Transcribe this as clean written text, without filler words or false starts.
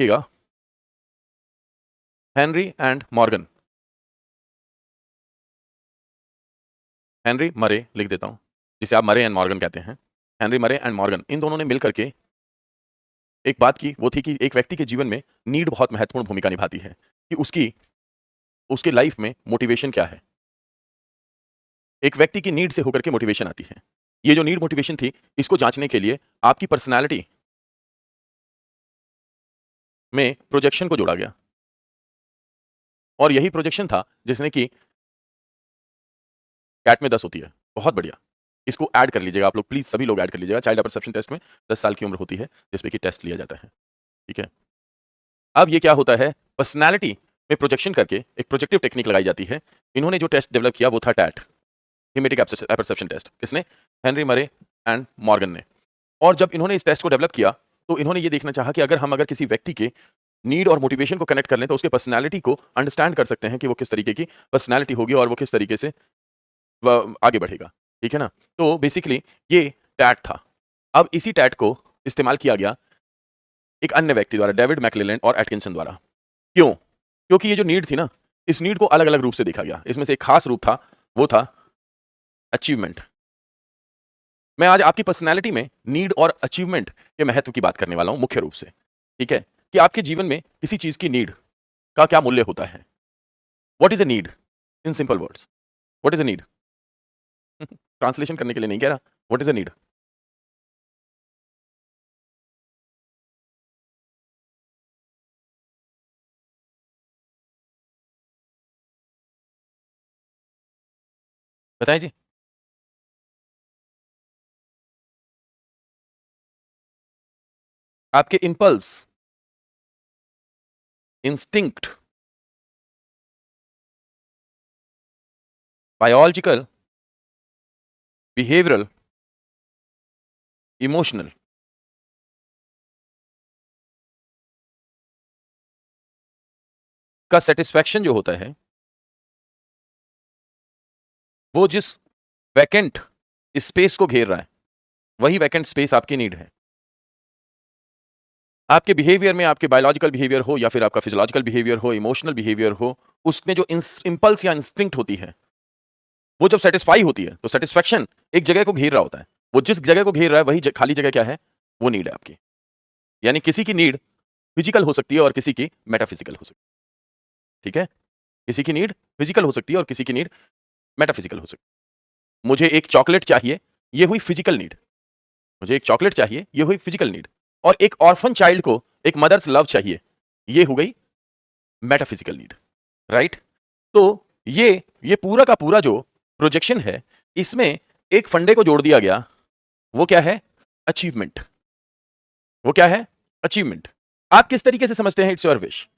देखिएगा, Henry and Morgan, Henry मरे लिख देता हूं, जिसे आप मरे एंड मॉर्गन कहते हैं। हेनरी मरे एंड मॉर्गन, इन दोनों ने मिलकर के एक बात की, वो थी कि एक व्यक्ति के जीवन में नीड बहुत महत्वपूर्ण भूमिका निभाती है, कि उसकी उसके लाइफ में मोटिवेशन क्या है। एक व्यक्ति की नीड से होकर के मोटिवेशन आती है। ये जो नीड मोटिवेशन थी, इसको जांचने के लिए आपकी पर्सनैलिटी में प्रोजेक्शन को जोड़ा गया, और यही प्रोजेक्शन था जिसने कि कैट में 10 होती है। बहुत बढ़िया। इसको ऐड कर लीजिएगा आप लोग, प्लीज सभी लोग ऐड कर लीजिएगा। चाइल्ड परसेप्शन टेस्ट में 10 साल की उम्र होती है जिसपे कि टेस्ट लिया जाता है। ठीक है। अब ये क्या होता है, पर्सनैलिटी में प्रोजेक्शन करके एक प्रोजेक्टिव टेक्निक लगाई जाती है। इन्होंने जो टेस्ट डेवलप किया वो था टैट, थीमेटिक परसेप्शन टेस्ट। किसने? हेनरी मरे एंड मॉर्गन ने। और जब इन्होंने इस टेस्ट को डेवलप किया तो इन्होंने ये देखना चाहा कि अगर किसी व्यक्ति के नीड और मोटिवेशन को कनेक्ट कर लें तो उसके पर्सनैलिटी को अंडरस्टैंड कर सकते हैं कि वो किस तरीके की पर्सनैलिटी होगी और वो किस तरीके से आगे बढ़ेगा। ठीक है ना? तो बेसिकली ये टैट था। अब इसी टैट को इस्तेमाल किया गया एक अन्य व्यक्ति द्वारा, डेविड मैक्लेलैंड और एटकिंसन द्वारा। क्यों? क्योंकि ये जो नीड थी ना, इस नीड को अलग-अलग रूप से देखा गया। इसमें से एक खास रूप था, वो था अचीवमेंट। मैं आज आपकी पर्सनैलिटी में नीड और अचीवमेंट के महत्व की बात करने वाला हूं मुख्य रूप से। ठीक है? कि आपके जीवन में किसी चीज की नीड का क्या मूल्य होता है। What is a need? In simple words, what is a need? Translation करने के लिए नहीं कह रहा, व्हाट इज अ नीड? बताएं जी। आपके impulse, instinct, biological, behavioural, emotional, का सेटिस्फैक्शन जो होता है, वो जिस वैकेंट स्पेस को घेर रहा है, वही वैकेंट स्पेस आपकी नीड है। आपके बिहेवियर में, आपके बायोलॉजिकल बिहेवियर हो या फिर आपका फिजियोलॉजिकल बिहेवियर हो, इमोशनल बिहेवियर हो, उसमें जो इंपल्स या इंस्टिंक्ट होती है, वो जब सेटिस्फाई होती है तो सेटिस्फैक्शन एक जगह को घेर रहा होता है। वो जिस जगह को घेर रहा है वही खाली जगह क्या है? वो नीड है आपकी। यानी किसी की नीड फिजिकल हो सकती है और किसी की मेटाफिजिकल हो सकती है। ठीक है? किसी की नीड फिजिकल हो सकती है और किसी की नीड मेटाफिजिकल हो सकती है। मुझे एक चॉकलेट चाहिए, ये हुई फिजिकल नीड। मुझे एक चॉकलेट चाहिए, ये हुई फिजिकल नीड। और एक ऑर्फन चाइल्ड को एक मदर्स लव चाहिए, ये हो गई मेटाफिजिकल नीड। राइट? तो ये पूरा का पूरा जो प्रोजेक्शन है, इसमें एक फंडे को जोड़ दिया गया। वो क्या है? अचीवमेंट। वो क्या है? अचीवमेंट। आप किस तरीके से समझते हैं इट्स योर विश?